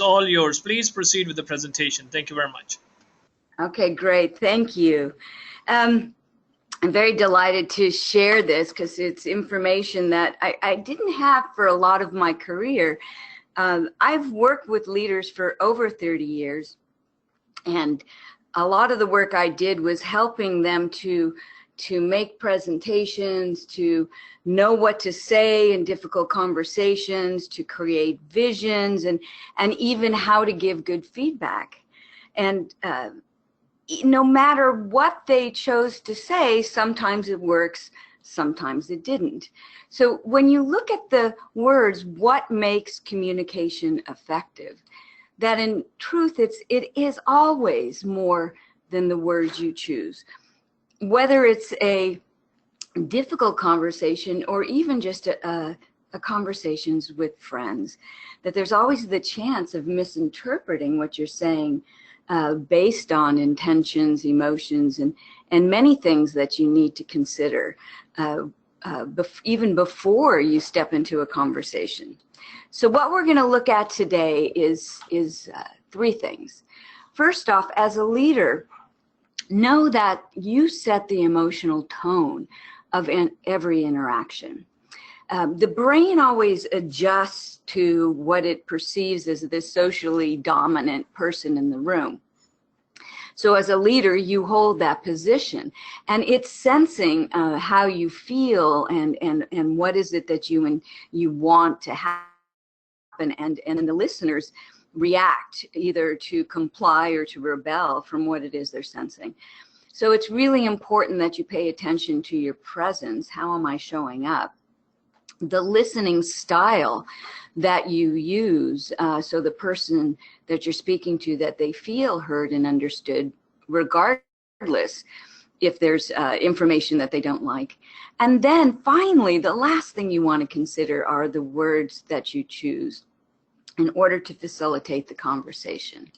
all yours. Please proceed with the presentation. Thank you very much. Okay, great. Thank you. I'm very delighted to share this because it's information that I didn't have for a lot of my career. I've worked with leaders for over 30 years, and a lot of the work I did was helping them to make presentations, to know what to say in difficult conversations, to create visions, and even how to give good feedback. And no matter what they chose to say, sometimes it works, sometimes it didn't. So when you look at the words, what makes communication effective? That in truth, it is always more than the words you choose. Whether it's a difficult conversation or even just a conversations with friends, that there's always the chance of misinterpreting what you're saying based on intentions, emotions, and many things that you need to consider even before you step into a conversation. So what we're going to look at today is three things. First off, as a leader, know that you set the emotional tone of every interaction. The brain always adjusts to what it perceives as the socially dominant person in the room. So as a leader, you hold that position, and it's sensing how you feel and what is it that you want to happen, and the listeners react either to comply or to rebel from what it is they're sensing. So it's really important that you pay attention to your presence. How am I showing up? The listening style that you use, so the person that you're speaking to, that they feel heard and understood, regardless if there's information that they don't like. And then finally, the last thing you want to consider are the words that you choose in order to facilitate the conversation.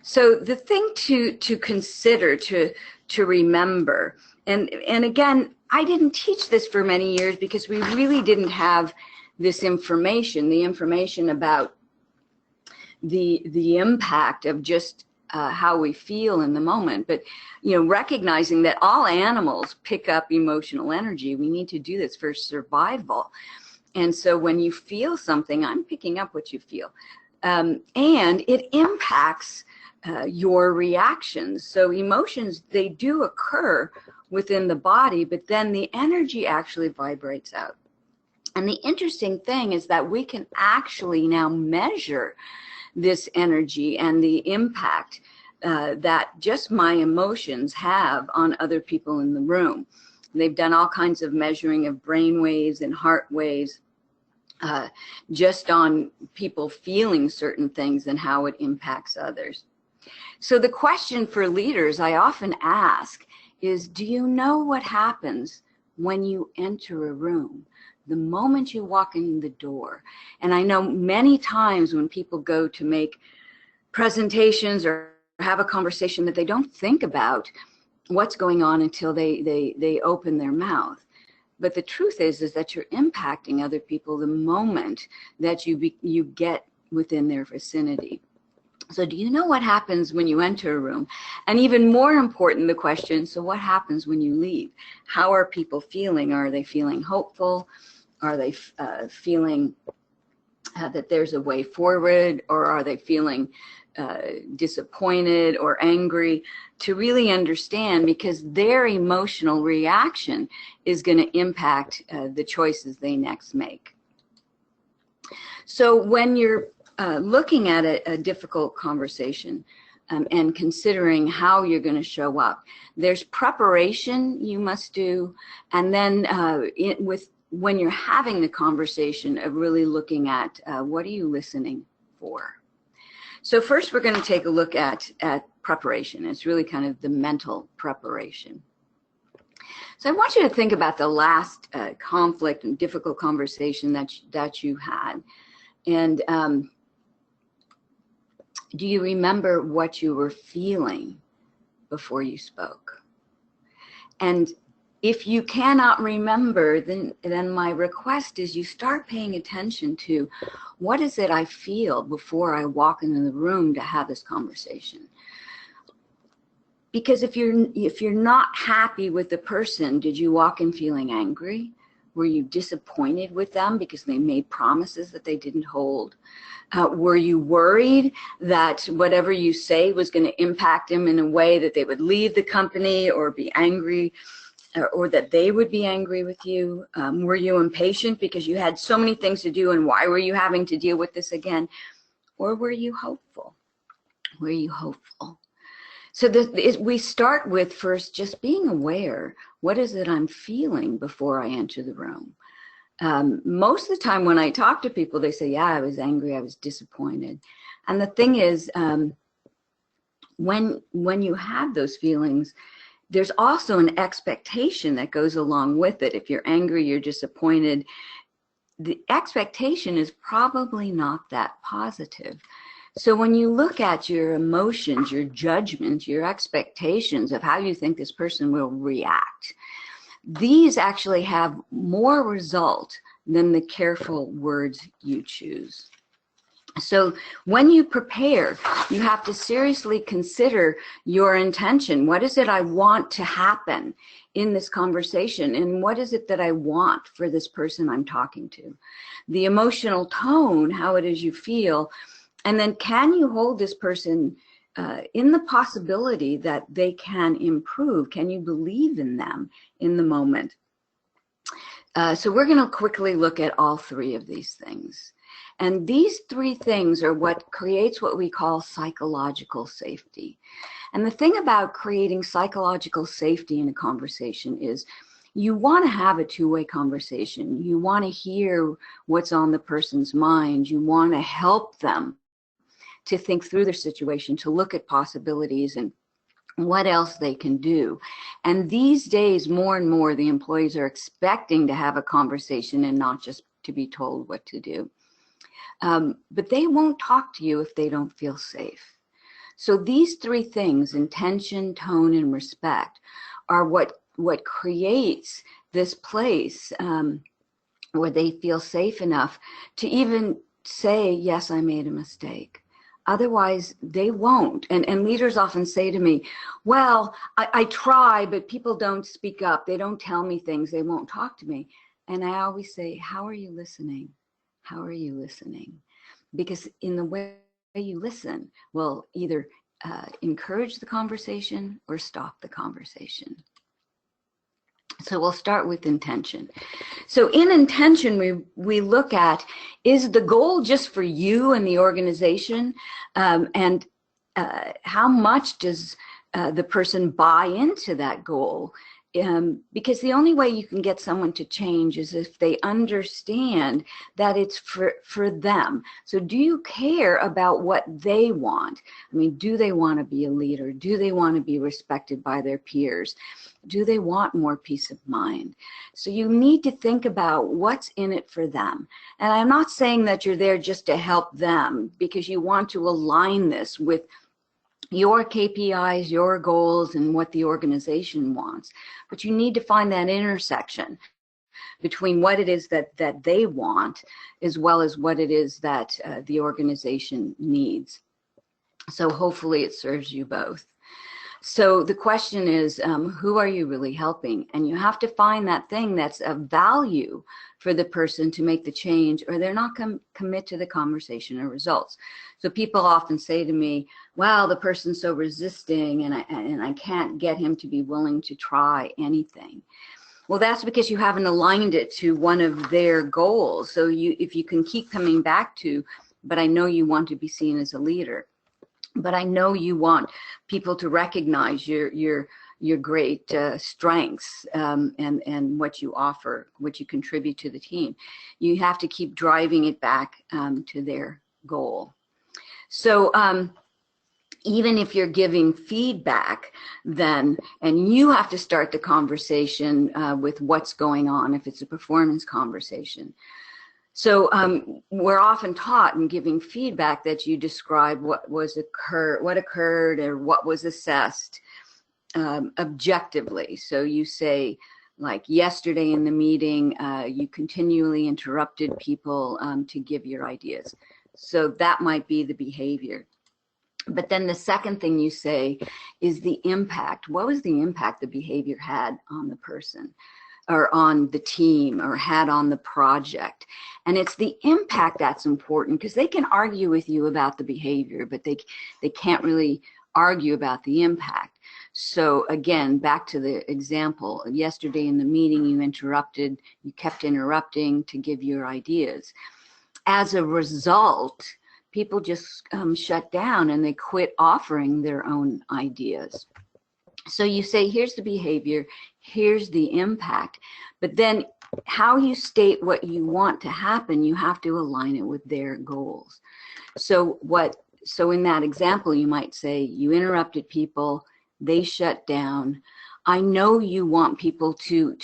So the thing to consider, to remember, and again, I didn't teach this for many years because we really didn't have this information, the information about the impact of just how we feel in the moment. But, you know, recognizing that all animals pick up emotional energy, we need to do this for survival. And so when you feel something, I'm picking up what you feel. And it impacts your reactions. So emotions, they do occur within the body, but then the energy actually vibrates out. And the interesting thing is that we can actually now measure this energy and the impact that just my emotions have on other people in the room. They've done all kinds of measuring of brain waves and heart waves just on people feeling certain things and how it impacts others. So the question for leaders I often ask is, do you know what happens when you enter a room? The moment you walk in the door. And I know many times when people go to make presentations or have a conversation that they don't think about what's going on until they open their mouth. But the truth is that you're impacting other people the moment that you get within their vicinity. So do you know what happens when you enter a room? And even more important, the question, so what happens when you leave? How are people feeling? Are they feeling hopeful? Are they feeling that there's a way forward? Or are they feeling disappointed or angry? To really understand, because their emotional reaction is going to impact the choices they next make. So when you're looking at a difficult conversation and considering how you're going to show up, there's preparation you must do, and then when you're having the conversation of really looking at what are you listening for. So first we're going to take a look at preparation. It's really kind of the mental preparation. So I want you to think about the last conflict and difficult conversation that you had. And do you remember what you were feeling before you spoke? And If you cannot remember, then my request is you start paying attention to what is it I feel before I walk into the room to have this conversation. Because if you're not happy with the person, did you walk in feeling angry? Were you disappointed with them because they made promises that they didn't hold? Were you worried that whatever you say was going to impact them in a way that they would leave the company or be angry, or that they would be angry with you? Were you impatient because you had so many things to do, and why were you having to deal with this again? Or were you hopeful? Were you hopeful? So we start with first just being aware. What is it I'm feeling before I enter the room? Most of the time when I talk to people, they say, yeah, I was angry, I was disappointed. And the thing is, when you have those feelings, there's also an expectation that goes along with it. If you're angry, you're disappointed, the expectation is probably not that positive. So when you look at your emotions, your judgments, your expectations of how you think this person will react, these actually have more result than the careful words you choose. So when you prepare, you have to seriously consider your intention. What is it I want to happen in this conversation? And what is it that I want for this person I'm talking to? The emotional tone, how it is you feel, and then can you hold this person in the possibility that they can improve? Can you believe in them in the moment? So we're going to quickly look at all three of these things. And these three things are what creates what we call psychological safety. And the thing about creating psychological safety in a conversation is you want to have a two-way conversation. You want to hear what's on the person's mind. You want to help them to think through their situation, to look at possibilities and what else they can do. And these days, more and more, the employees are expecting to have a conversation and not just to be told what to do. But they won't talk to you if they don't feel safe. So these three things, intention, tone, and respect, are what creates this place where they feel safe enough to even say, yes, I made a mistake. Otherwise, they won't. And leaders often say to me, well, I try, but people don't speak up. They don't tell me things. They won't talk to me. And I always say, how are you listening? How are you listening? Because in the way you listen will either encourage the conversation or stop the conversation. So we'll start with intention. So in intention, we look at, is the goal just for you and the organization? And how much does the person buy into that goal? Because the only way you can get someone to change is if they understand that it's for them. So do you care about what they want? I mean, do they want to be a leader? Do they want to be respected by their peers? Do they want more peace of mind? So you need to think about what's in it for them. And I'm not saying that you're there just to help them, because you want to align this with your KPIs, your goals, and what the organization wants. But you need to find that intersection between what it is that they want, as well as what it is that the organization needs. So hopefully it serves you both. So the question is, who are you really helping? And you have to find that thing that's of value for the person to make the change, or they're not commit to the conversation or results. So people often say to me, wow, the person's so resisting, and I can't get him to be willing to try anything. Well, that's because you haven't aligned it to one of their goals. So if you can keep coming back to, but I know you want to be seen as a leader, but I know you want people to recognize your great strengths and what you offer, what you contribute to the team. You have to keep driving it back to their goal. So even if you're giving feedback then, and you have to start the conversation with what's going on if it's a performance conversation. So we're often taught in giving feedback that you describe what occurred or what was assessed objectively. So you say, like yesterday in the meeting, you continually interrupted people to give your ideas. So that might be the behavior. But then the second thing you say is the impact. What was the impact the behavior had on the person, or on the team, or had on the project? And it's the impact that's important, because they can argue with you about the behavior, but they can't really argue about the impact. So again, back to the example, yesterday in the meeting, you kept interrupting to give your ideas. As a result, people just shut down and they quit offering their own ideas. So you say, here's the behavior, here's the impact, but then how you state what you want to happen, you have to align it with their goals. So in that example, you might say, you interrupted people, they shut down. I know you want people to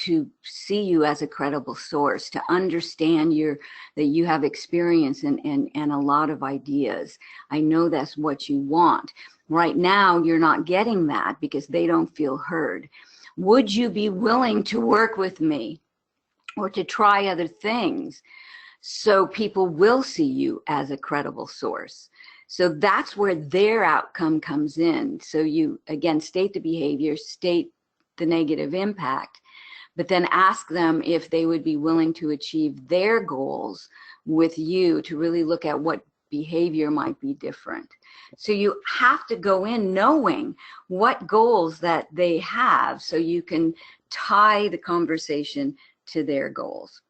see you as a credible source, to understand that you have experience and a lot of ideas. I know that's what you want. Right now, you're not getting that because they don't feel heard. Would you be willing to work with me or to try other things so people will see you as a credible source? So that's where their outcome comes in. So you, again, state the behavior, state the negative impact, but then ask them if they would be willing to achieve their goals with you, to really look at what behavior might be different. So you have to go in knowing what goals that they have, so you can tie the conversation to their goals.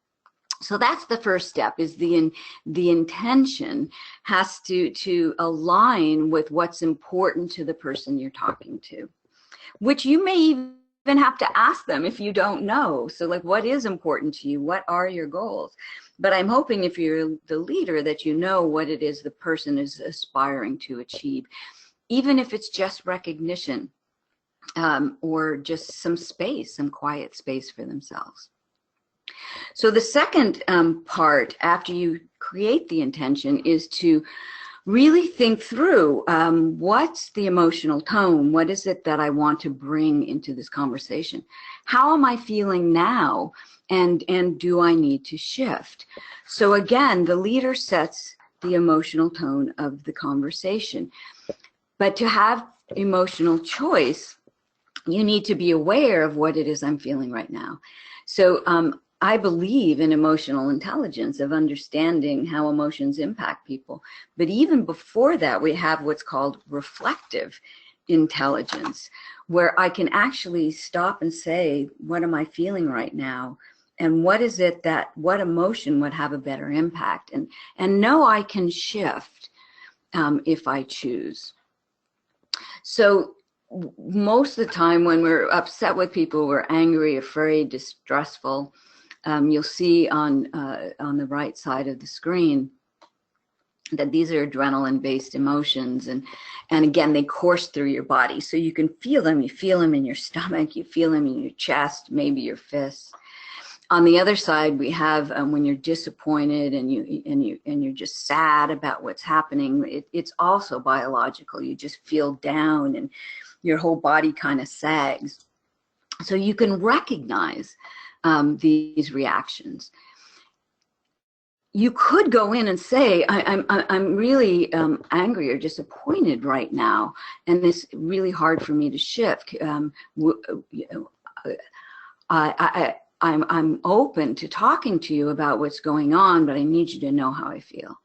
So that's the first step, is the intention has to align with what's important to the person you're talking to, which you may even have to ask them if you don't know. So like, what is important to you? What are your goals? But I'm hoping, if you're the leader, that you know what it is the person is aspiring to achieve, even if it's just recognition or just some space, some quiet space for themselves. So the second part, after you create the intention, is to really think through what's the emotional tone? What is it that I want to bring into this conversation? How am I feeling now? And do I need to shift? So again, the leader sets the emotional tone of the conversation. But to have emotional choice, you need to be aware of what it is I'm feeling right now. So I believe in emotional intelligence, of understanding how emotions impact people. But even before that, we have what's called reflective intelligence, where I can actually stop and say, what am I feeling right now? And what is it what emotion would have a better impact? And know I can shift if I choose. So most of the time when we're upset with people, we're angry, afraid, distrustful, you'll see on the right side of the screen that these are adrenaline-based emotions, and again, they course through your body, so you can feel them. You feel them in your stomach, you feel them in your chest, maybe your fists. On the other side, we have when you're disappointed and you're just sad about what's happening. It's also biological. You just feel down and your whole body kind of sags. So you can recognize these reactions. You could go in and say, I'm really angry or disappointed right now, and it's really hard for me to shift. I'm open to talking to you about what's going on, but I need you to know how I feel.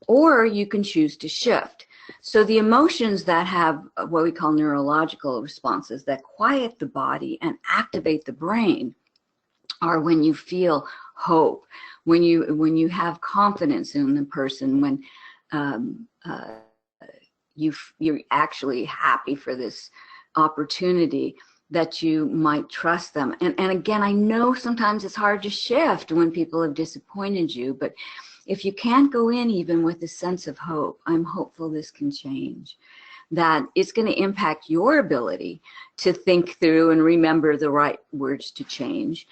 Or you can choose to shift. So the emotions that have what we call neurological responses that quiet the body and activate the brain are when you feel hope, when you have confidence in the person, when you're actually happy for this opportunity, that you might trust them. And again, I know sometimes it's hard to shift when people have disappointed you, but if you can't go in even with a sense of hope, I'm hopeful this can change, that it's going to impact your ability to think through and remember the right words to change,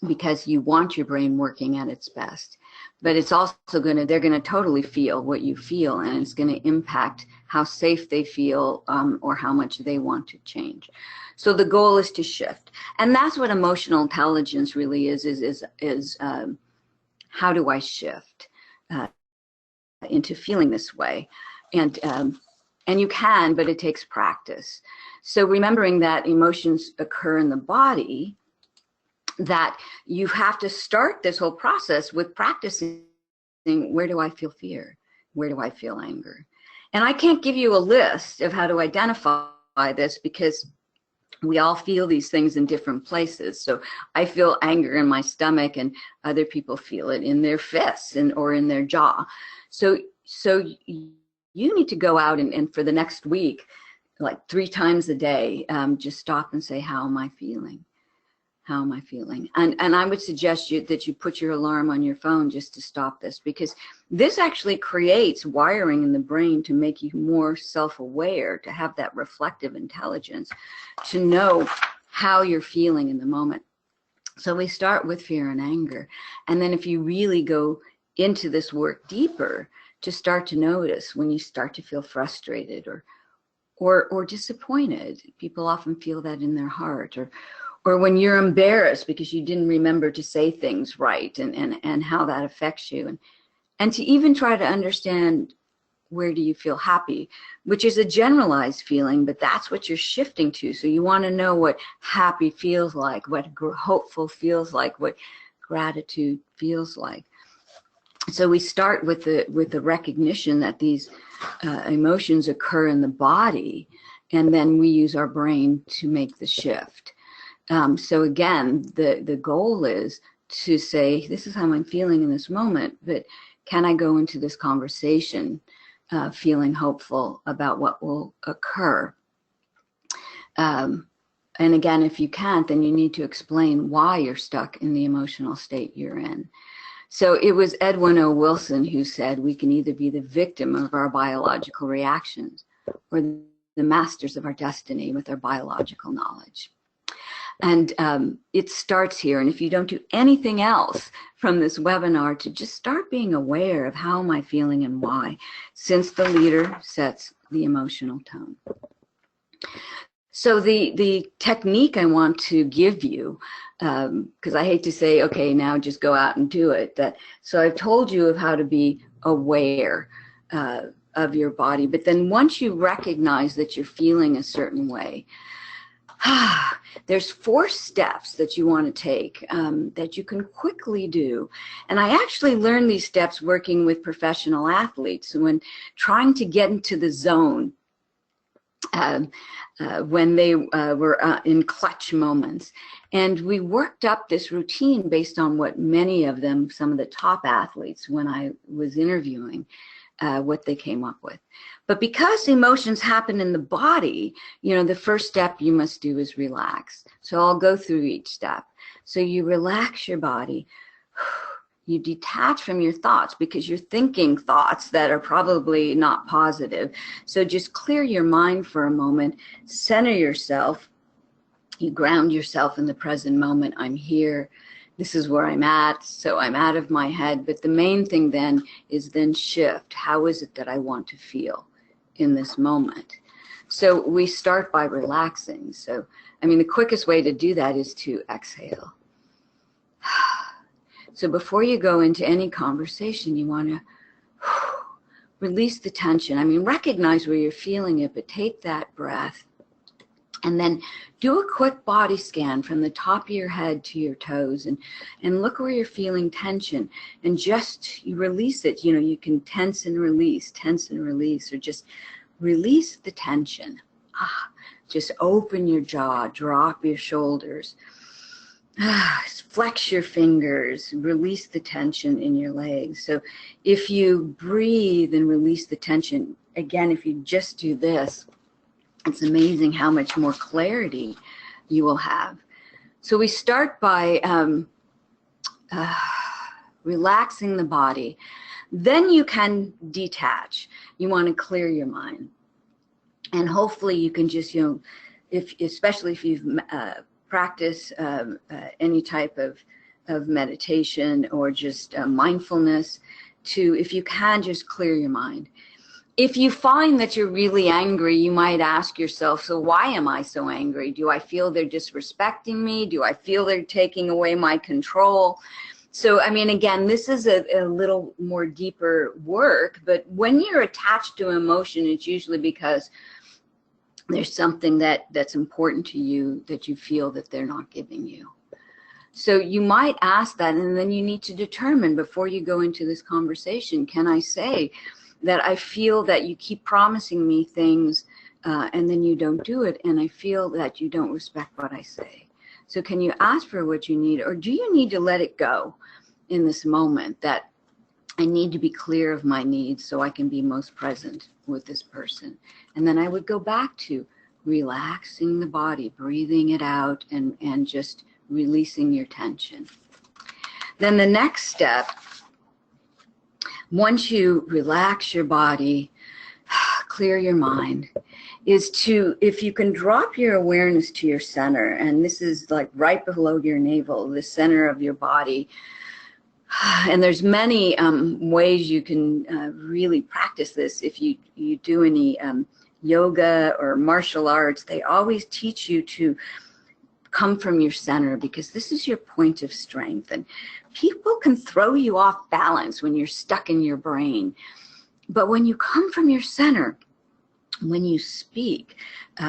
because you want your brain working at its best. but it's also they're going to totally feel what you feel, and it's going to impact how safe they feel, or how much they want to change. So the goal is to shift. And that's what emotional intelligence really is how do I shift into feeling this way? And you can, but it takes practice. So remembering that emotions occur in the body, that you have to start this whole process with practicing, where do I feel fear? Where do I feel anger? And I can't give you a list of how to identify this, because we all feel these things in different places. So I feel anger in my stomach, and other people feel it in their fists or in their jaw. So you need to go out and for the next week, like 3 times a day, just stop and say, how am I feeling? How am I feeling? And I would suggest that you put your alarm on your phone just to stop this, because this actually creates wiring in the brain to make you more self-aware, to have that reflective intelligence, to know how you're feeling in the moment. So we start with fear and anger. And then if you really go into this work deeper, to start to notice when you start to feel frustrated or disappointed. People often feel that in their heart, or when you're embarrassed because you didn't remember to say things right, and how that affects you. And to even try to understand, where do you feel happy, which is a generalized feeling, but that's what you're shifting to. So you want to know what happy feels like, what hopeful feels like, what gratitude feels like. So we start with the recognition that these emotions occur in the body, and then we use our brain to make the shift. So again, the goal is to say, this is how I'm feeling in this moment, but can I go into this conversation feeling hopeful about what will occur? And again, if you can't, then you need to explain why you're stuck in the emotional state you're in. So it was Edwin O. Wilson who said, we can either be the victim of our biological reactions or the masters of our destiny with our biological knowledge. And it starts here. And if you don't do anything else from this webinar, to just start being aware of how am I feeling and why, since the leader sets the emotional tone. So the technique I want to give you, because I hate to say, okay, now just go out and do it. So I've told you of how to be aware of your body. But then once you recognize that you're feeling a certain way, there's 4 steps that you want to take that you can quickly do. And I actually learned these steps working with professional athletes when trying to get into the zone when they were in clutch moments. And we worked up this routine based on what many of them, some of the top athletes, when I was interviewing, what they came up with. But because emotions happen in the body, the first step you must do is relax. So I'll go through each step. So you relax your body. You detach from your thoughts, because you're thinking thoughts that are probably not positive. So just clear your mind for a moment, center yourself. You ground yourself in the present moment. I'm here. This is where I'm at. So I'm out of my head. But the main thing then is shift. How is it that I want to feel in this moment? So we start by relaxing. So, the quickest way to do that is to exhale. So before you go into any conversation, you want to release the tension. Recognize where you're feeling it, but take that breath. And then do a quick body scan from the top of your head to your toes, and look where you're feeling tension, and just you release it. You can tense and release, or just release the tension. Just open your jaw, drop your shoulders. Flex your fingers, release the tension in your legs. So if you breathe and release the tension, again, if you just do this, it's amazing how much more clarity you will have. So we start by relaxing the body. Then you can detach. You want to clear your mind. And hopefully you can just, especially if you've practice any type of of meditation or just mindfulness to, if you can, just clear your mind. If you find that you're really angry, you might ask yourself, so why am I so angry? Do I feel they're disrespecting me? Do I feel they're taking away my control? So, I mean, again, this is a little more deeper work, but when you're attached to emotion, it's usually because there's something that's important to you that you feel that they're not giving you. So you might ask that, and then you need to determine before you go into this conversation, can I say that I feel that you keep promising me things and then you don't do it, and I feel that you don't respect what I say. So can you ask for what you need, or do you need to let it go in this moment that I need to be clear of my needs so I can be most present with this person? And then I would go back to relaxing the body, breathing it out, and just releasing your tension. Then the next step, once you relax your body, clear your mind, is to, if you can drop your awareness to your center, and this is like right below your navel, the center of your body. And there's many ways you can really practice this. If you do any yoga or martial arts, they always teach you to come from your center, because this is your point of strength. And people can throw you off balance when you're stuck in your brain. But when you come from your center, when you speak,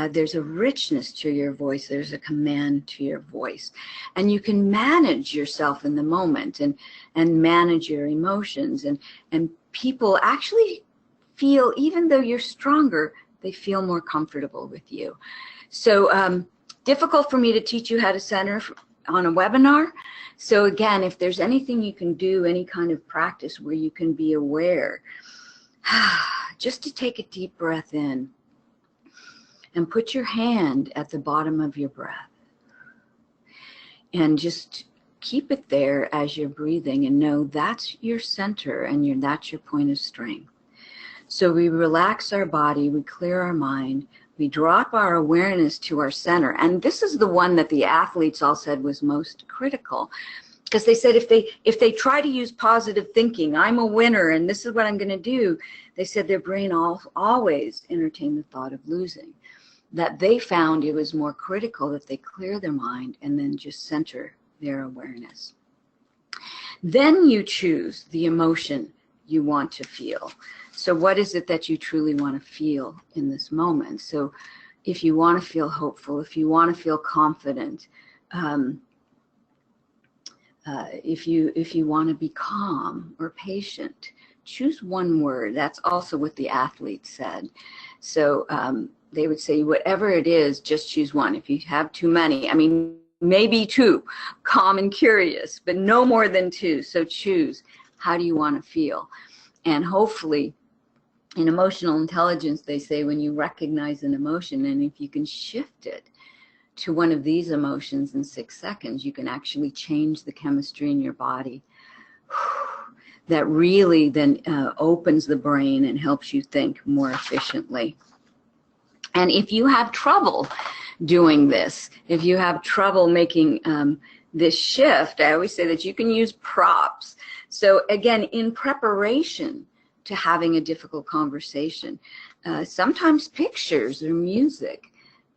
there's a richness to your voice, there's a command to your voice. And you can manage yourself in the moment and manage your emotions. And people actually feel, even though you're stronger, they feel more comfortable with you. So difficult for me to teach you how to center on a webinar. So again, if there's anything you can do, any kind of practice where you can be aware, just to take a deep breath in and put your hand at the bottom of your breath and just keep it there as you're breathing, and know that's your center and that's your point of strength. So we relax our body, we clear our mind, we drop our awareness to our center. And this is the one that the athletes all said was most critical, because they said if they try to use positive thinking, I'm a winner and this is what I'm going to do, they said their brain always entertained the thought of losing. That they found it was more critical that they clear their mind and then just center their awareness. Then you choose the emotion you want to feel. So what is it that you truly want to feel in this moment? So if you want to feel hopeful, if you want to feel confident, if you want to be calm or patient, choose one word. That's also what the athletes said. So they would say, whatever it is, just choose one. If you have too many, I mean, maybe two, calm and curious, but no more than two. So choose, how do you want to feel? And hopefully, in emotional intelligence, they say when you recognize an emotion, and if you can shift it to one of these emotions in 6 seconds, you can actually change the chemistry in your body. That really then opens the brain and helps you think more efficiently. And if you have trouble doing this, if you have trouble making this shift, I always say that you can use props. So again, in preparation to having a difficult conversation, sometimes pictures or music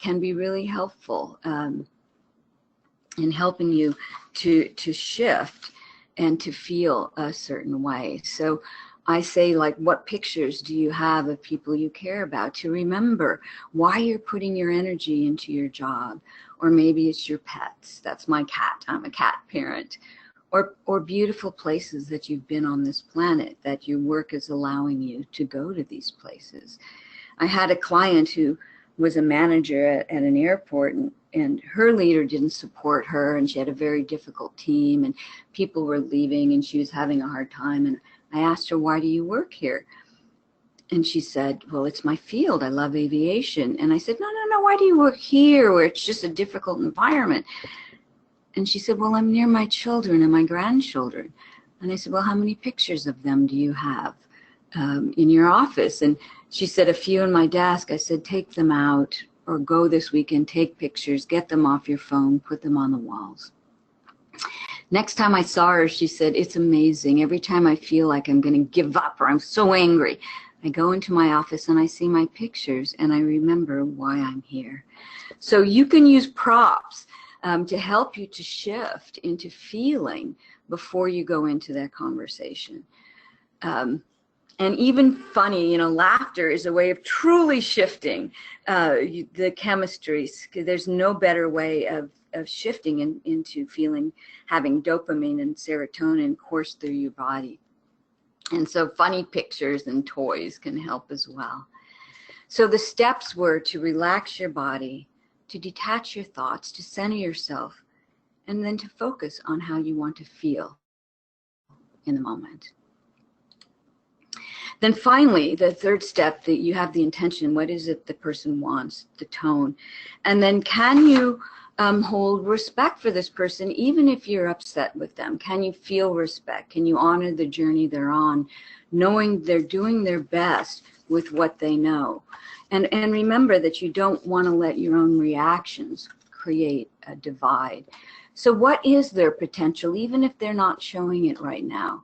can be really helpful in helping you to shift and to feel a certain way. So I say, like, what pictures do you have of people you care about, to remember why you're putting your energy into your job? Or maybe it's your pets. That's my cat. I'm a cat parent. Or beautiful places that you've been on this planet, that your work is allowing you to go to these places. I had a client who was a manager at an airport, and her leader didn't support her, and she had a very difficult team, and people were leaving, and she was having a hard time. And I asked her, why do you work here? And she said, well, it's my field. I love aviation. And I said, no, why do you work here where it's just a difficult environment? And she said, well, I'm near my children and my grandchildren. And I said, well, how many pictures of them do you have in your office? And she said, a few in my desk. I said, take them out, or go this weekend, take pictures, get them off your phone, put them on the walls. Next time I saw her, she said, it's amazing. Every time I feel like I'm going to give up or I'm so angry, I go into my office and I see my pictures and I remember why I'm here. So you can use props to help you to shift into feeling before you go into that conversation. And even funny, laughter is a way of truly shifting the chemistry. There's no better way of shifting into feeling, having dopamine and serotonin course through your body. And so funny pictures and toys can help as well. So the steps were to relax your body, to detach your thoughts, to center yourself, and then to focus on how you want to feel in the moment. Then finally, the third step, that you have the intention, what is it the person wants, the tone. And then can you hold respect for this person, even if you're upset with them? Can you feel respect? Can you honor the journey they're on, knowing they're doing their best with what they know? And remember that you don't want to let your own reactions create a divide. So what is their potential, even if they're not showing it right now?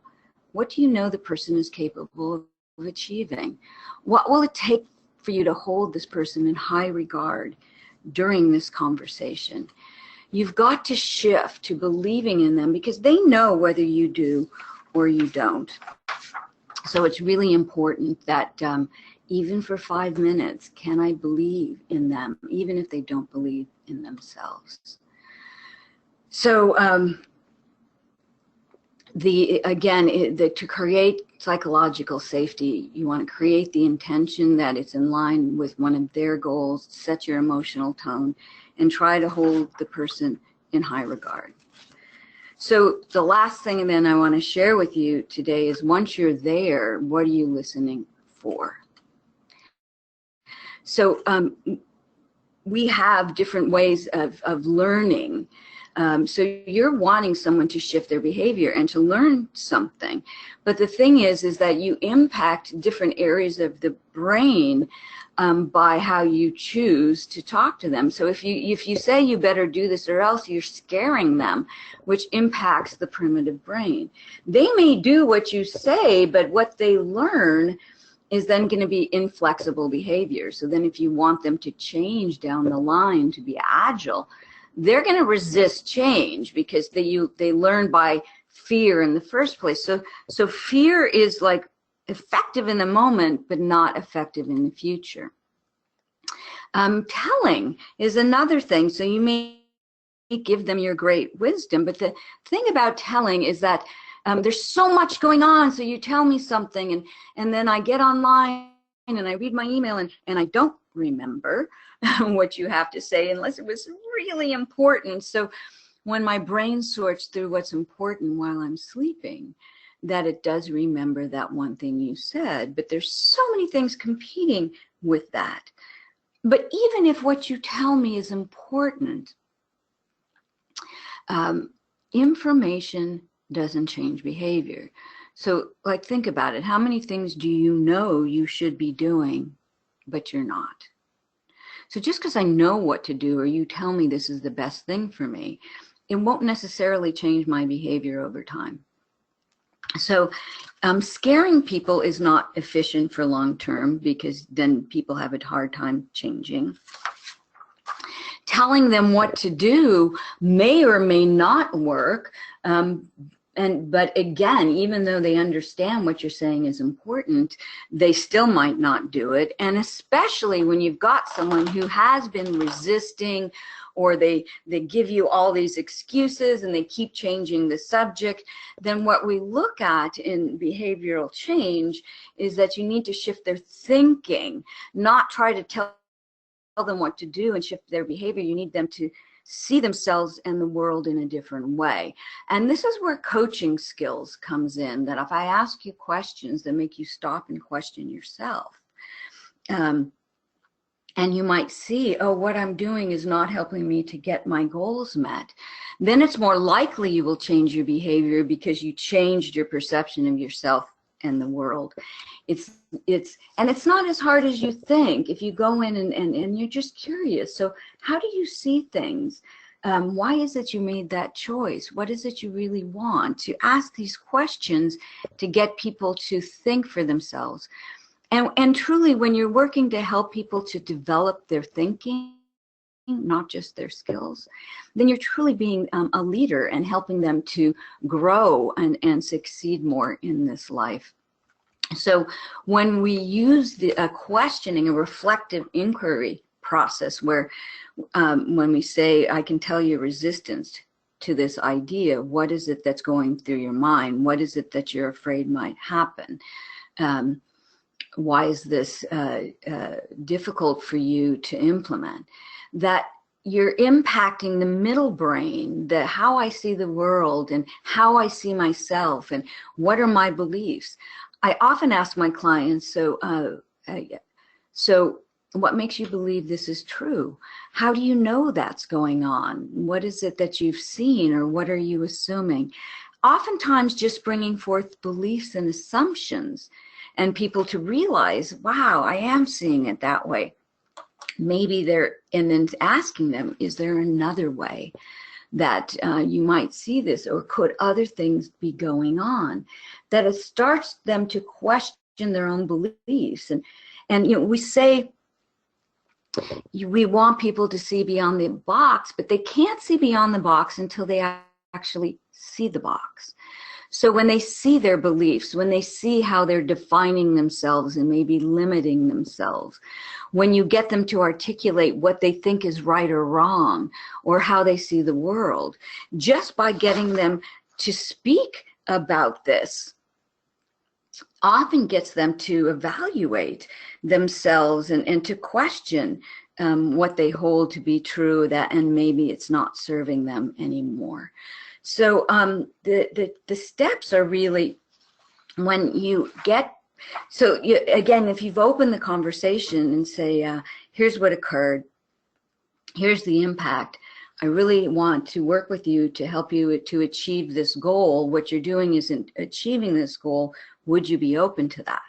What do you know the person is capable of achieving? What will it take for you to hold this person in high regard during this conversation? You've got to shift to believing in them, because they know whether you do or you don't. So it's really important that even for 5 minutes, can I believe in them, even if they don't believe in themselves? So to create psychological safety, you want to create the intention that it's in line with one of their goals, set your emotional tone, and try to hold the person in high regard. So the last thing and then I want to share with you today is, once you're there, what are you listening for? So we have different ways of learning. So you're wanting someone to shift their behavior and to learn something. But the thing is that you impact different areas of the brain by how you choose to talk to them. So if you say you better do this or else, you're scaring them, which impacts the primitive brain. They may do what you say, but what they learn is then going to be inflexible behavior. So then if you want them to change down the line to be agile, they're going to resist change because they learn by fear in the first place. So fear is like effective in the moment, but not effective in the future. Telling is another thing. So you may give them your great wisdom, but the thing about telling is that there's so much going on. So you tell me something, and then I get online and I read my email and I don't remember what you have to say unless it was really important. So when my brain sorts through what's important while I'm sleeping, that it does remember that one thing you said, but there's so many things competing with that. But even if what you tell me is important, information doesn't change behavior. So like, think about it. How many things do you know you should be doing, but you're not? So just because I know what to do, or you tell me this is the best thing for me, it won't necessarily change my behavior over time. So scaring people is not efficient for long term, because then people have a hard time changing. Telling them what to do may or may not work. But again, even though they understand what you're saying is important, they still might not do it. And especially when you've got someone who has been resisting, or they give you all these excuses and they keep changing the subject, then what we look at in behavioral change is that you need to shift their thinking, not try to tell them what to do and shift their behavior. You need them to see themselves and the world in a different way. And this is where coaching skills comes in, that if I ask you questions that make you stop and question yourself, and you might see, oh, what I'm doing is not helping me to get my goals met, then it's more likely you will change your behavior, because you changed your perception of yourself and the world. It's not as hard as you think if you go in and you're just curious. So how do you see things? Why is it you made that choice? What is it you really want? To ask these questions to get people to think for themselves. And truly, when you're working to help people to develop their thinking, not just their skills, then you're truly being a leader and helping them to grow and succeed more in this life. So when we use the questioning, a reflective inquiry process, where when we say, I can tell you resistance to this idea, what is it that's going through your mind? What is it that you're afraid might happen? Why is this difficult for you to implement? That you're impacting the middle brain, the how I see the world and how I see myself and what are my beliefs. I often ask my clients, so what makes you believe this is true? How do you know that's going on? What is it that you've seen, or what are you assuming? Oftentimes just bringing forth beliefs and assumptions and people to realize, wow, I am seeing it that way. Maybe and then asking them, is there another way that you might see this, or could other things be going on? That it starts them to question their own beliefs. And you know, we say we want people to see beyond the box, but they can't see beyond the box until they actually see the box. So when they see their beliefs, when they see how they're defining themselves and maybe limiting themselves, when you get them to articulate what they think is right or wrong, or how they see the world, just by getting them to speak about this, often gets them to evaluate themselves and to question what they hold to be true, and maybe it's not serving them anymore. So the steps are really, when you get, so again, if you've opened the conversation and say, here's what occurred, here's the impact, I really want to work with you to help you to achieve this goal. What you're doing isn't achieving this goal. Would you be open to that?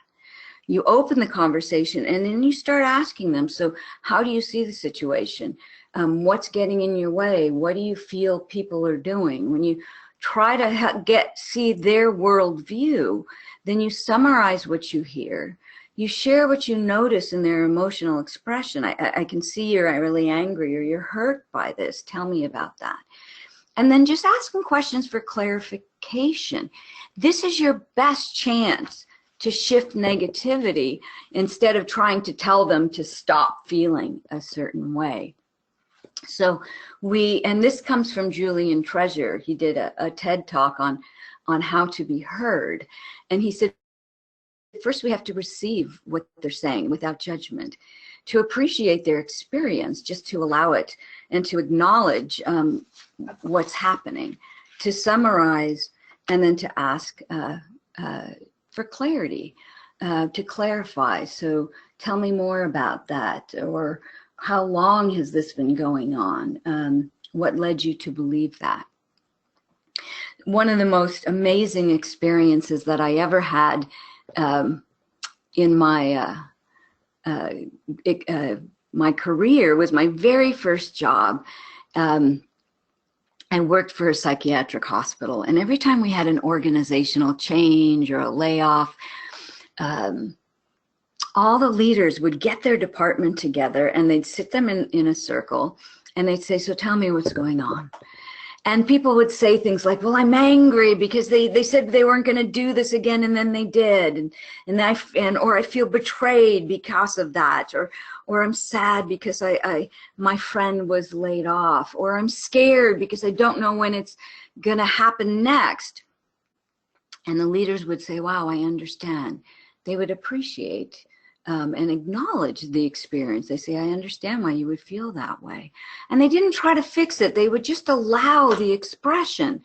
You open the conversation and then you start asking them, so how do you see the situation? What's getting in your way? What do you feel people are doing? When you try to see their worldview, then you summarize what you hear. You share what you notice in their emotional expression. I can see you're really angry, or you're hurt by this. Tell me about that. And then just ask them questions for clarification. This is your best chance to shift negativity instead of trying to tell them to stop feeling a certain way. So and this comes from Julian Treasure. He did a TED talk on how to be heard. And he said, first we have to receive what they're saying without judgment, to appreciate their experience, just to allow it and to acknowledge what's happening, to summarize, and then to ask for clarity, to clarify. So tell me more about that, or how long has this been going on? What led you to believe that? One of the most amazing experiences that I ever had in my my career was my very first job. I worked for a psychiatric hospital, and every time we had an organizational change or a layoff, all the leaders would get their department together and they'd sit them in a circle and they'd say, so tell me what's going on. And people would say things like, well, I'm angry because they said they weren't going to do this again, and then they did. Or I feel betrayed because of that. Or I'm sad because my friend was laid off. Or I'm scared because I don't know when it's going to happen next. And the leaders would say, wow, I understand. They would appreciate and acknowledge the experience. They say, I understand why you would feel that way. And they didn't try to fix it. They would just allow the expression.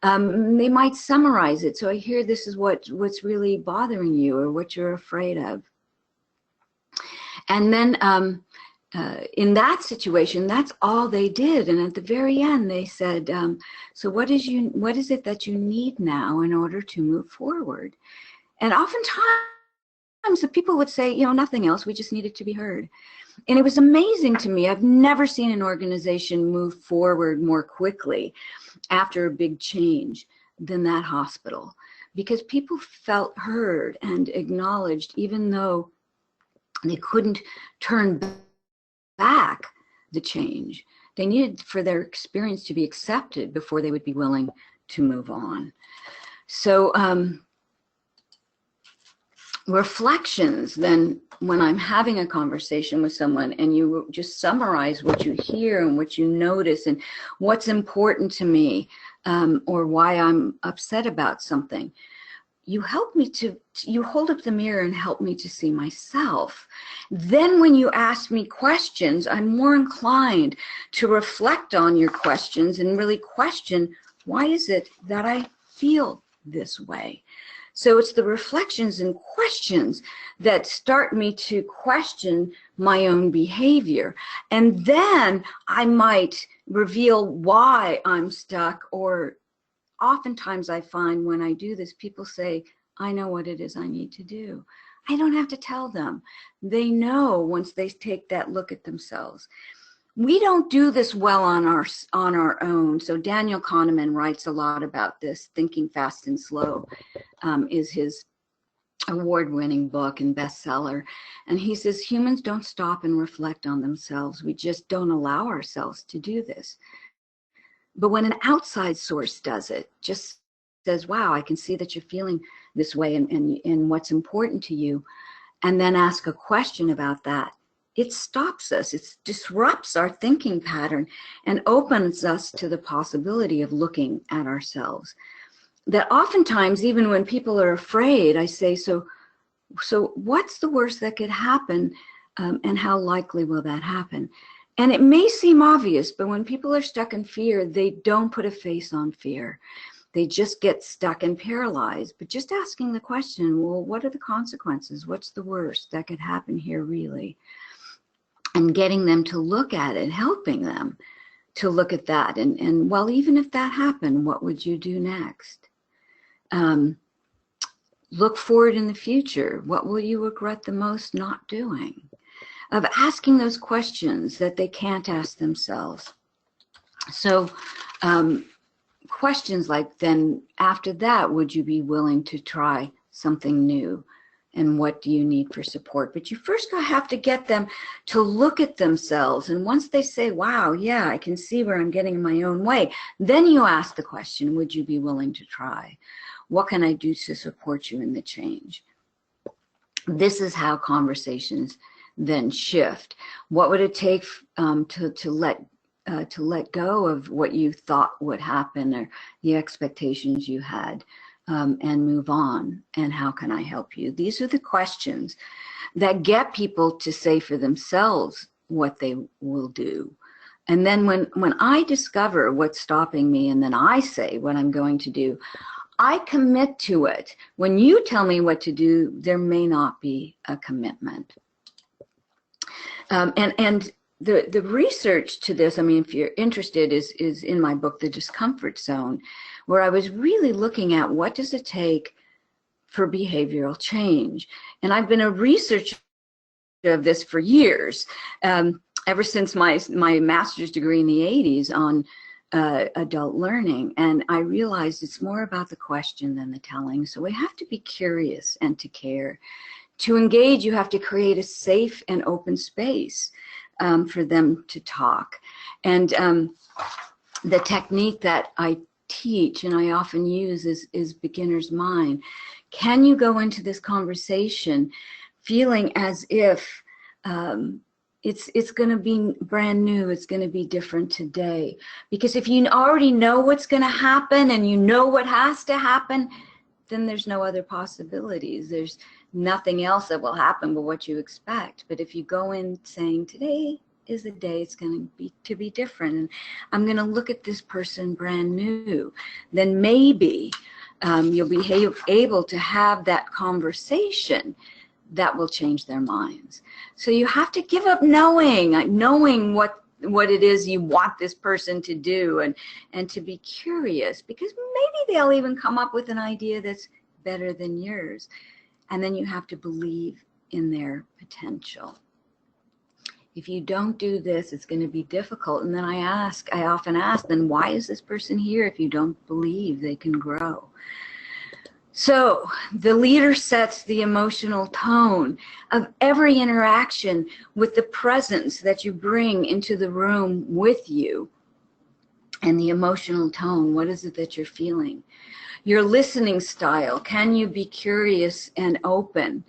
They might summarize it. So I hear this is what's really bothering you, or what you're afraid of. And then in that situation, that's all they did. And at the very end, they said, so what is it that you need now in order to move forward? And oftentimes, the people would say, nothing else. We just needed to be heard. And it was amazing to me. I've never seen an organization move forward more quickly after a big change than that hospital, because people felt heard and acknowledged, even though they couldn't turn back the change. They needed for their experience to be accepted before they would be willing to move on. So reflections, then, when I'm having a conversation with someone and you just summarize what you hear and what you notice and what's important to me, or why I'm upset about something, you hold up the mirror and help me to see myself. Then when you ask me questions, I'm more inclined to reflect on your questions and really question, why is it that I feel this way? So it's the reflections and questions that start me to question my own behavior. And then I might reveal why I'm stuck, or oftentimes I find when I do this, people say, I know what it is I need to do. I don't have to tell them. They know once they take that look at themselves. We don't do this well on our own. So Daniel Kahneman writes a lot about this. Thinking Fast and Slow is his award-winning book and bestseller. And he says humans don't stop and reflect on themselves. We just don't allow ourselves to do this. But when an outside source does it, just says, wow, I can see that you're feeling this way and what's important to you, and then ask a question about that, it stops us. It disrupts our thinking pattern and opens us to the possibility of looking at ourselves. That oftentimes, even when people are afraid, I say, so what's the worst that could happen, and how likely will that happen? And it may seem obvious, but when people are stuck in fear, they don't put a face on fear. They just get stuck and paralyzed. But just asking the question, well, what are the consequences? What's the worst that could happen here really? And getting them to look at it, helping them to look at that. And well, even if that happened, what would you do next? Look forward in the future. What will you regret the most not doing? Of asking those questions that they can't ask themselves. So questions like, then after that, would you be willing to try something new? And what do you need for support? But you first have to get them to look at themselves. And once they say, wow, yeah, I can see where I'm getting in my own way, then you ask the question, would you be willing to try? What can I do to support you in the change? This is how conversations then shift. What would it take to let go of what you thought would happen, or the expectations you had, and move on? And how can I help you? These are the questions that get people to say for themselves what they will do. And then when I discover what's stopping me, and then I say what I'm going to do, I commit to it. When you tell me what to do, there may not be a commitment. And the research to this, I mean, if you're interested, is in my book, The Discomfort Zone, where I was really looking at what does it take for behavioral change. And I've been a researcher of this for years, ever since my master's degree in the 80s on adult learning. And I realized it's more about the question than the telling. So we have to be curious and to care. To engage, you have to create a safe and open space for them to talk. And the technique that I teach and I often use is beginner's mind. Can you go into this conversation feeling as if it's going to be brand new, it's going to be different today? Because if you already know what's going to happen and you know what has to happen, then there's no other possibilities. There's nothing else that will happen but what you expect. But if you go in saying, today is the day it's going to be different, and I'm going to look at this person brand new, then maybe you'll be able to have that conversation that will change their minds. So you have to give up knowing what it is you want this person to do, and to be curious, because maybe they'll even come up with an idea that's better than yours. and then you have to believe in their potential. If you don't do this, it's going to be difficult. And then I often ask, then why is this person here if you don't believe they can grow? So the leader sets the emotional tone of every interaction with the presence that you bring into the room with you. And the emotional tone, what is it that you're feeling? Your listening style, can you be curious and open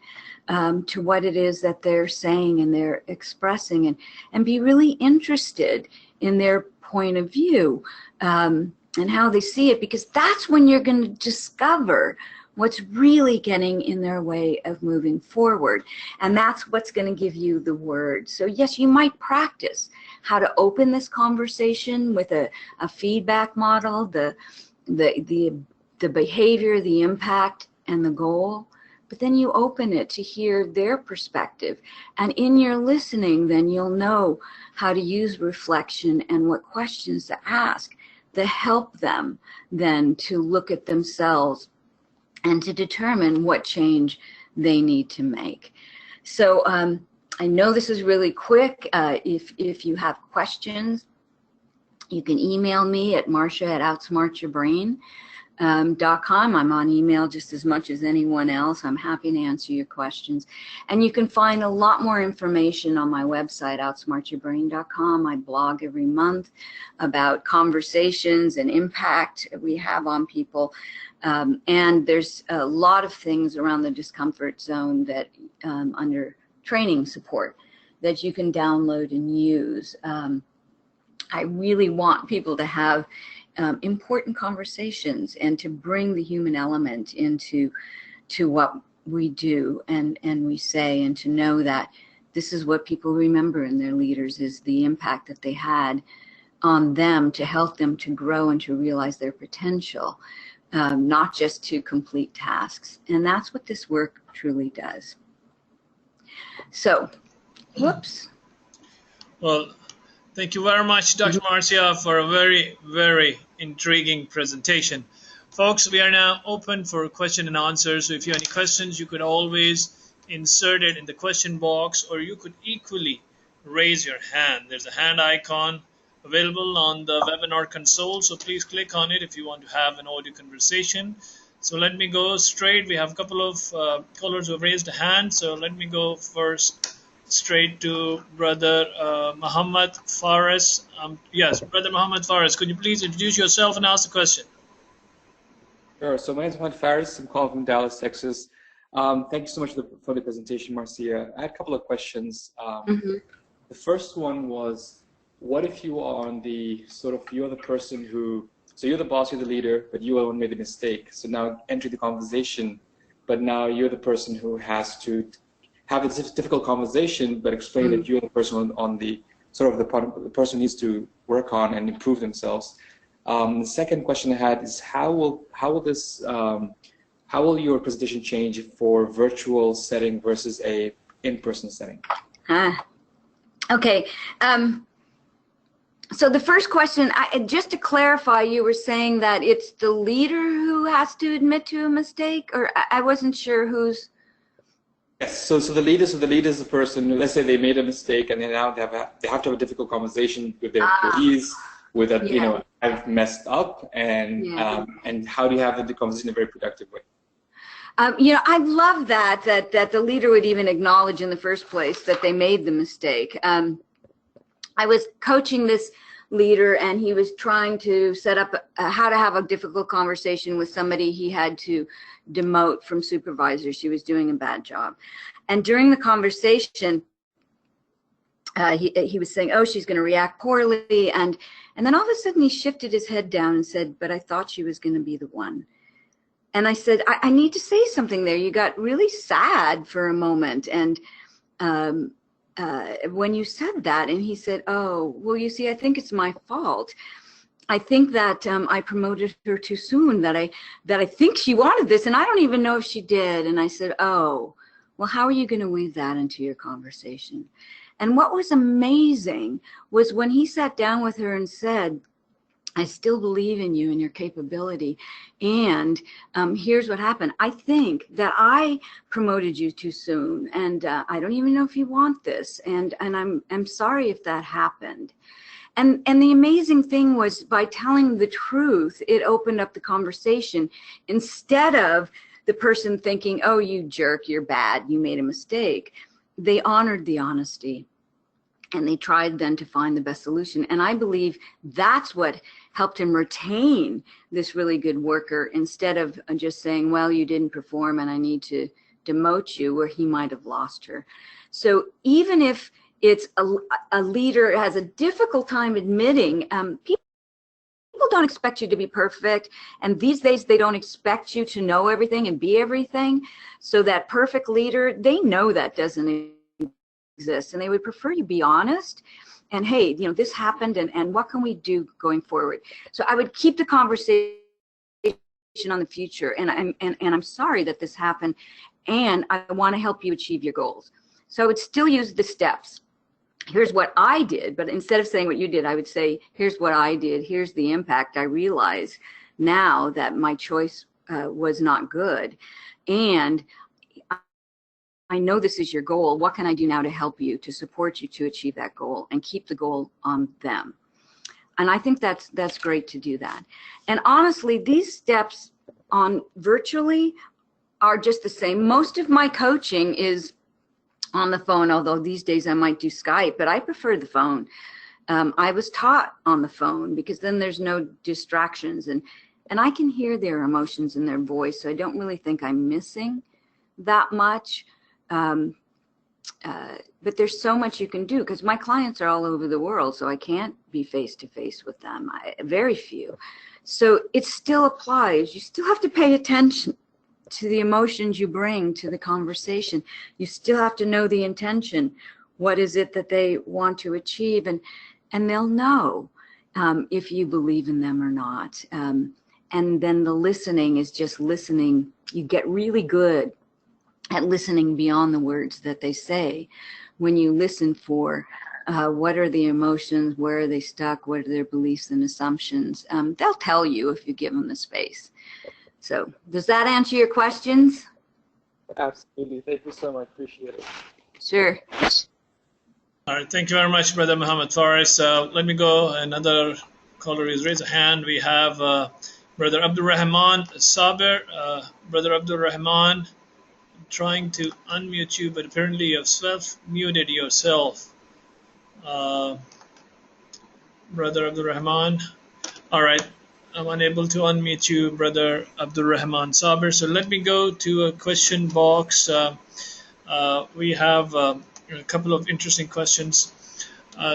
to what it is that they're saying and they're expressing, and be really interested in their point of view and how they see it, because that's when you're going to discover what's really getting in their way of moving forward. And that's what's going to give you the word. So yes, you might practice how to open this conversation with a feedback model, the behavior, the impact, and the goal. But then you open it to hear their perspective. And in your listening, then you'll know how to use reflection and what questions to ask to help them then to look at themselves and to determine what change they need to make. So I know this is really quick. If you have questions, you can email me at marsha@outsmartyourbrain.com. I'm on email just as much as anyone else. I'm happy to answer your questions. And you can find a lot more information on my website, outsmartyourbrain.com. I blog every month about conversations and impact we have on people. And there's a lot of things around the discomfort zone that under training support that you can download and use. I really want people to have important conversations and to bring the human element into what we do and we say, and to know that this is what people remember in their leaders, is the impact that they had on them to help them to grow and to realize their potential, not just to complete tasks. And that's what this work truly does. So, whoops. Well, thank you very much, Dr. Marcia, for a very, very intriguing presentation. Folks, we are now open for question and answers. So if you have any questions, you could always insert it in the question box, or you could equally raise your hand. There's a hand icon available on the webinar console, so please click on it if you want to have an audio conversation. So let me go straight. We have a couple of callers who have raised a hand, so let me go first straight to Brother Muhammad Faris. Yes, Brother Muhammad Faris, could you please introduce yourself and ask the question? Sure. So my name is Muhammad Faris. I'm calling from Dallas, Texas. Thank you so much for the presentation, Marcia. I had a couple of questions. The first one was, what if you are on the you're the person who, so you're the boss, you're the leader, but you alone made the mistake. So now enter the conversation, but now you're the person who has to have this difficult conversation, but explain that you're the person on the the person who needs to work on and improve themselves. The second question I had is, how will your presentation change for virtual setting versus a in-person setting? Okay. So the first question, just to clarify, you were saying that it's the leader who has to admit to a mistake, or I wasn't sure who's. Yes. So the leader is the person. Let's say they made a mistake, and now they have to have a difficult conversation with their employees. With that, I've messed up, and how do you have the conversation in a very productive way? I love that the leader would even acknowledge in the first place that they made the mistake. I was coaching this leader, and he was trying to set up how to have a difficult conversation with somebody he had to demote from supervisor. She was doing a bad job. And during the conversation, he was saying, oh, she's going to react poorly. And then all of a sudden he shifted his head down and said, but I thought she was going to be the one. And I said, I need to say something there. You got really sad for a moment. And when you said that, and he said, oh, well, you see, I think it's my fault. I think that I promoted her too soon, that I think she wanted this, and I don't even know if she did. And I said, oh, well, how are you going to weave that into your conversation? And what was amazing was when he sat down with her and said, I still believe in you and your capability. And here's what happened. I think that I promoted you too soon, and I don't even know if you want this. And I'm sorry if that happened. And the amazing thing was, by telling the truth, it opened up the conversation, instead of the person thinking, oh, you jerk, you're bad, you made a mistake. They honored the honesty, and they tried then to find the best solution. And I believe that's what helped him retain this really good worker, instead of just saying, well, you didn't perform and I need to demote you, where he might have lost her. So even if it's a leader has a difficult time admitting, people don't expect you to be perfect, and these days they don't expect you to know everything and be everything. So that perfect leader, they know that doesn't exist, and they would prefer you be honest and, hey, you know, this happened, and what can we do going forward? So I would keep the conversation on the future, and I'm sorry that this happened, and I want to help you achieve your goals. So I would still use the steps. Here's what I did, but instead of saying what you did, I would say, here's what I did, here's the impact. I realize now that my choice was not good, and I know this is your goal. What can I do now to help you, to support you to achieve that goal, and keep the goal on them? And I think that's great to do that. And honestly, these steps on virtually are just the same. Most of my coaching is on the phone, although these days I might do Skype, but I prefer the phone. I was taught on the phone because then there's no distractions, and I can hear their emotions in their voice, so I don't really think I'm missing that much. But there's so much you can do, because my clients are all over the world, so I can't be face-to-face with them, very few. So it still applies. You still have to pay attention to the emotions you bring to the conversation. You still have to know the intention. What is it that they want to achieve? And they'll know if you believe in them or not. And then the listening is just listening. You get really good at listening beyond the words that they say when you listen for what are the emotions, where are they stuck, what are their beliefs and assumptions. They'll tell you if you give them the space. So does that answer your questions? Absolutely. Thank you so much. Appreciate it. Sure. All right. Thank you very much, Brother Muhammad Faris. Let me go. Another caller is raised a hand. We have Brother Abdul Rahman Saber. Brother Abdul Rahman, I'm trying to unmute you, but apparently you have self-muted yourself. Brother Abdul Rahman. All right. I'm unable to unmute you, Brother Abdul Rahman Saber. So let me go to a question box. We have a couple of interesting questions.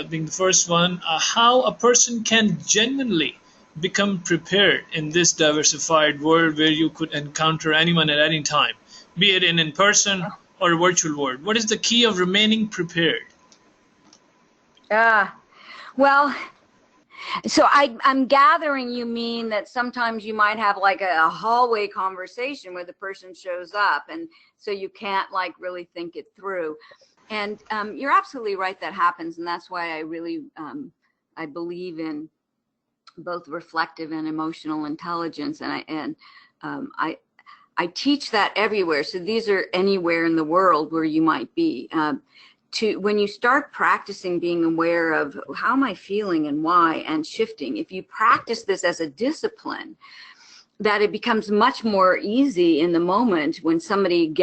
Being the first one, how a person can genuinely become prepared in this diversified world where you could encounter anyone at any time, be it in person or a virtual world. What is the key of remaining prepared? Well, so I'm gathering you mean that sometimes you might have like a hallway conversation where the person shows up, and so you can't like really think it through. And you're absolutely right, that happens, and that's why I really I believe in both reflective and emotional intelligence, and I teach that everywhere. So these are anywhere in the world where you might be. When you start practicing being aware of how am I feeling and why, and shifting, if you practice this as a discipline, that it becomes much more easy in the moment when somebody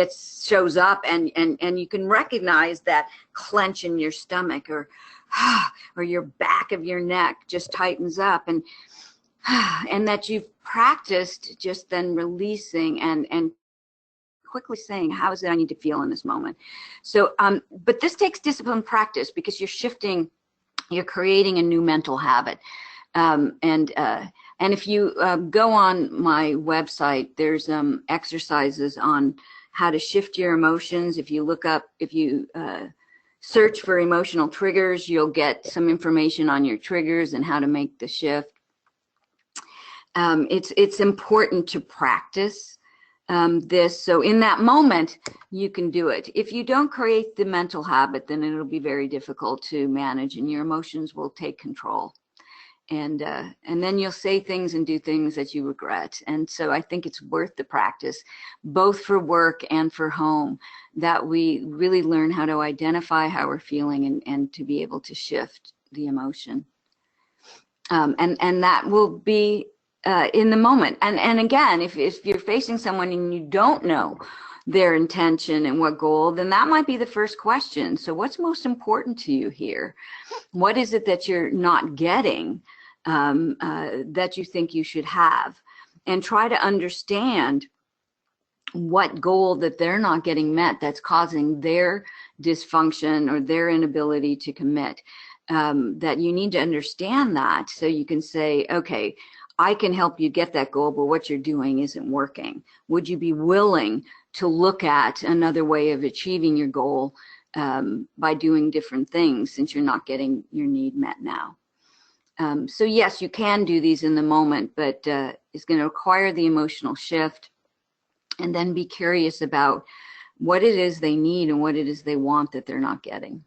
shows up, and you can recognize that clench in your stomach, or your back of your neck just tightens up, and that you've practiced just then releasing and quickly saying, how is it I need to feel in this moment? So, but this takes discipline practice, because you're shifting, you're creating a new mental habit. And if you go on my website, there's exercises on how to shift your emotions. If you search for emotional triggers, you'll get some information on your triggers and how to make the shift. It's important to practice this, so in that moment you can do it. If you don't create the mental habit, then it'll be very difficult to manage, and your emotions will take control. and then you'll say things and do things that you regret. And so I think it's worth the practice, both for work and for home, that we really learn how to identify how we're feeling and to be able to shift the emotion. And that will be in the moment. And again, if you're facing someone and you don't know their intention and what goal, then that might be the first question. So what's most important to you here? What is it that you're not getting that you think you should have? And try to understand what goal that they're not getting met that's causing their dysfunction or their inability to commit. That you need to understand that, so you can say, okay, I can help you get that goal, but what you're doing isn't working. Would you be willing to look at another way of achieving your goal by doing different things, since you're not getting your need met now? So yes, you can do these in the moment, but it's going to require the emotional shift, and then be curious about what it is they need and what it is they want that they're not getting.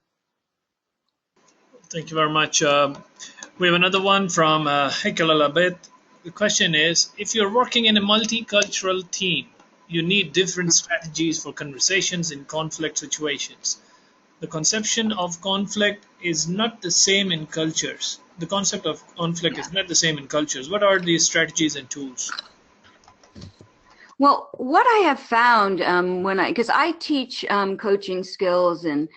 Thank you very much. We have another one from Hekelalabet. The question is, if you're working in a multicultural team, you need different strategies for conversations in conflict situations. The conception of conflict is not the same in cultures. The concept of conflict is not the same in cultures. What are these strategies and tools? Well, what I have found because I teach coaching skills in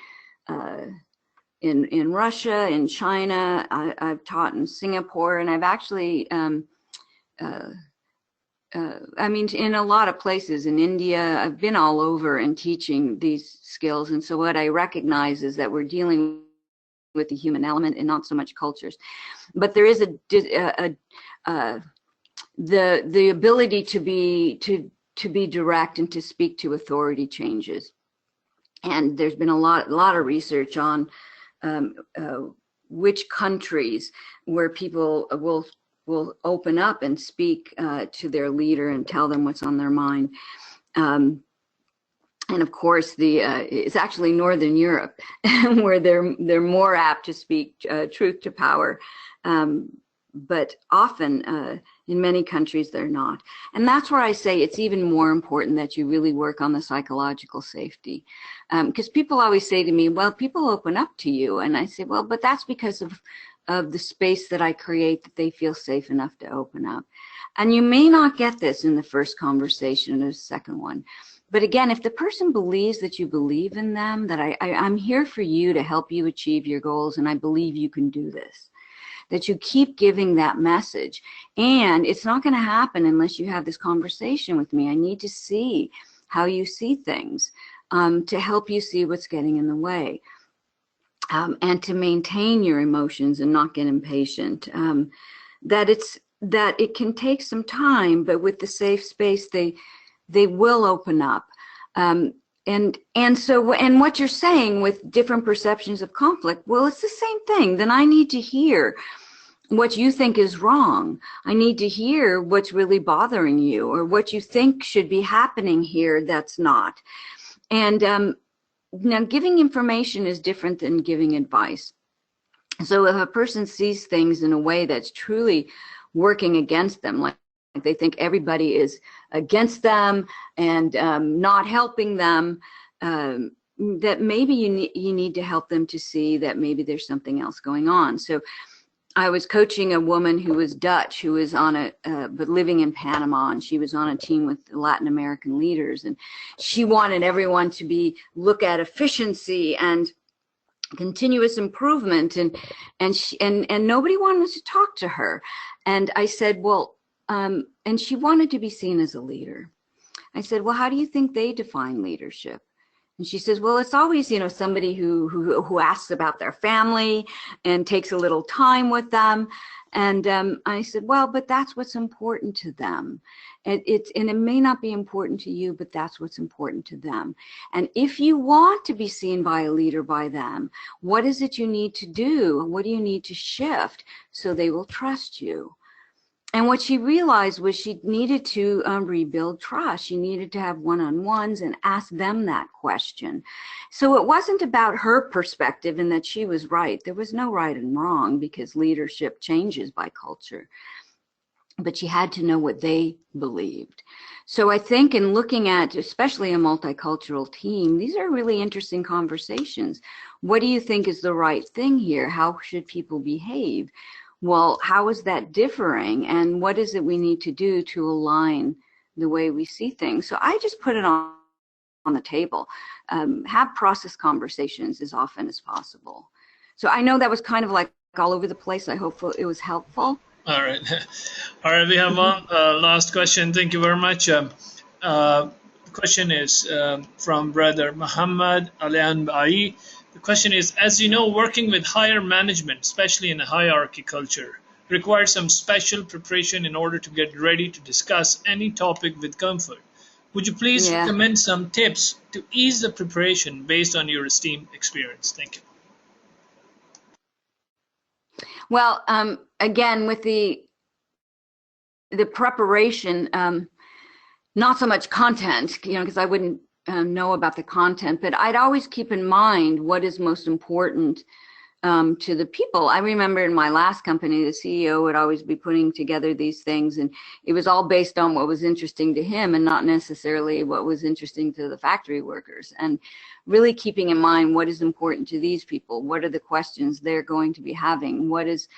Russia, in China, I've taught in Singapore, and I've actually, I mean, in a lot of places in India. I've been all over and teaching these skills. And so what I recognize is that we're dealing with the human element and not so much cultures. But there is the ability to be direct and to speak to authority changes. And there's been a lot of research on which countries where people will open up and speak to their leader and tell them what's on their mind. And of course, it's actually Northern Europe where they're more apt to speak truth to power. But often in many countries they're not. And that's where I say it's even more important that you really work on the psychological safety. Because people always say to me, well, people open up to you. And I say, well, but that's because of the space that I create, that they feel safe enough to open up. And you may not get this in the first conversation or the second one. But again, if the person believes that you believe in them, that I'm here for you to help you achieve your goals, and I believe you can do this, that you keep giving that message. And it's not going to happen unless you have this conversation with me. I need to see how you see things to help you see what's getting in the way, and to maintain your emotions and not get impatient. That it can take some time, but with the safe space, they will open up. And what you're saying with different perceptions of conflict, well, it's the same thing. Then I need to hear what you think is wrong. I need to hear what's really bothering you, or what you think should be happening here that's not. And now giving information is different than giving advice. So if a person sees things in a way that's truly working against them, like they think everybody is against them and not helping them, that maybe you need to help them to see that maybe there's something else going on. So I was coaching a woman who was Dutch, who was on but living in Panama, and she was on a team with Latin American leaders, and she wanted everyone to look at efficiency and continuous improvement, and nobody wanted to talk to her. And I said, well, and she wanted to be seen as a leader. I said, well, how do you think they define leadership? And she says, well, it's always, somebody who asks about their family and takes a little time with them. And I said, well, but that's what's important to them. And it may not be important to you, but that's what's important to them. And if you want to be seen by a leader by them, what is it you need to do? What do you need to shift so they will trust you? And what she realized was she needed to rebuild trust. She needed to have one-on-ones and ask them that question. So it wasn't about her perspective and that she was right. There was no right and wrong because leadership changes by culture. But she had to know what they believed. So I think in looking at especially a multicultural team, these are really interesting conversations. What do you think is the right thing here? How should people behave? Well, how is that differing? And what is it we need to do to align the way we see things? So I just put it on the table. Have process conversations as often as possible. So I know that was kind of like all over the place. I hope it was helpful. All right. All right, we have one last question. Thank you very much. The question is from Brother Muhammad Alian Bai. The question is, as you know, working with higher management, especially in a hierarchy culture, requires some special preparation in order to get ready to discuss any topic with comfort. Would you please recommend some tips to ease the preparation based on your esteemed experience? Thank you. Well, again, with the preparation, not so much content, because I wouldn't know about the content, but I'd always keep in mind what is most important to the people. I remember in my last company, the CEO would always be putting together these things, and it was all based on what was interesting to him and not necessarily what was interesting to the factory workers. And really keeping in mind what is important to these people, what are the questions they're going to be having, what is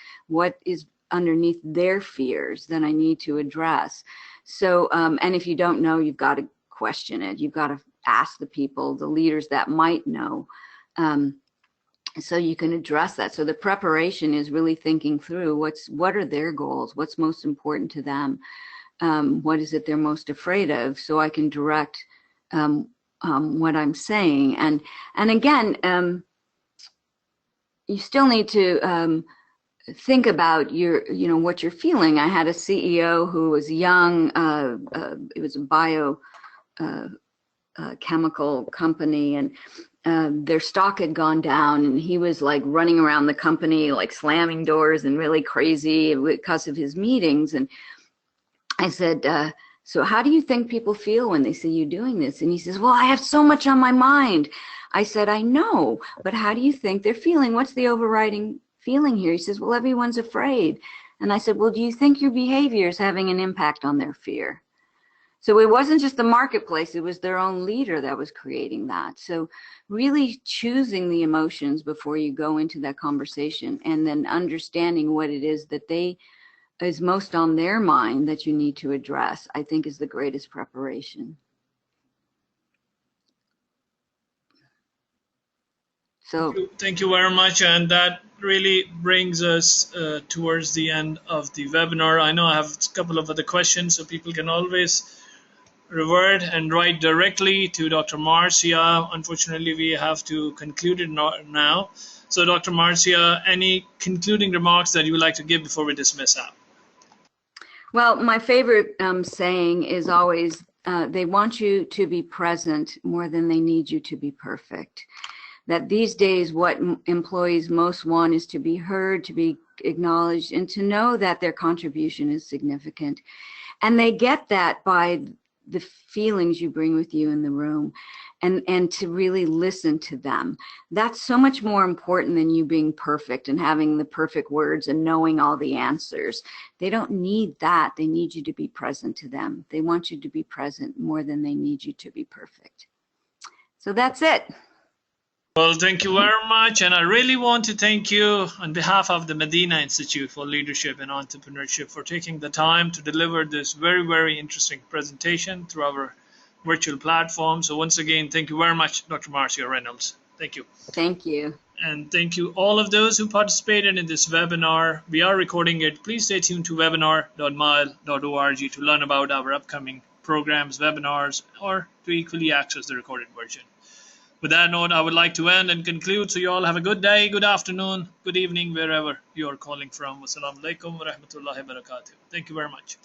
underneath their fears that I need to address. So, and if you don't know, you've got to question it. You've got to ask the people, the leaders that might know, so you can address that. So the preparation is really thinking through what are their goals, what's most important to them, what is it they're most afraid of, so I can direct what I'm saying. And again, you still need to think about what you're feeling. I had a CEO who was young. It was a chemical company, and their stock had gone down, and he was like running around the company, like slamming doors and really crazy because of his meetings. And I said, so how do you think people feel when they see you doing this? And he says, well, I have so much on my mind. I said, I know, but how do you think they're feeling? What's the overriding feeling here? He says, well, everyone's afraid. And I said, well, do you think your behavior is having an impact on their fear? So it wasn't just the marketplace, it was their own leader that was creating that. So really choosing the emotions before you go into that conversation, and then understanding what it is that is most on their mind that you need to address, I think is the greatest preparation. So thank you very much, and that really brings us towards the end of the webinar. I know I have a couple of other questions, so people can always revert and write directly to Dr. Marcia. Unfortunately, we have to conclude it now. So Dr. Marcia, any concluding remarks that you would like to give before we dismiss out? Well, my favorite saying is always, they want you to be present more than they need you to be perfect. That these days what employees most want is to be heard, to be acknowledged, and to know that their contribution is significant. And they get that by the feelings you bring with you in the room, and to really listen to them. That's so much more important than you being perfect and having the perfect words and knowing all the answers. They don't need that. They need you to be present to them. They want you to be present more than they need you to be perfect. So that's it. Well, thank you very much, and I really want to thank you on behalf of the Madinah Institute for Leadership and Entrepreneurship for taking the time to deliver this very, very interesting presentation through our virtual platform. So once again, thank you very much, Dr. Marcia Reynolds. Thank you. Thank you. And thank you all of those who participated in this webinar. We are recording it. Please stay tuned to webinar.mile.org to learn about our upcoming programs, webinars, or to equally access the recorded version. With that note, I would like to end and conclude. So you all have a good day, good afternoon, good evening, wherever you are calling from. Wassalamu alaikum wa rahmatullahi wa barakatuh. Thank you very much.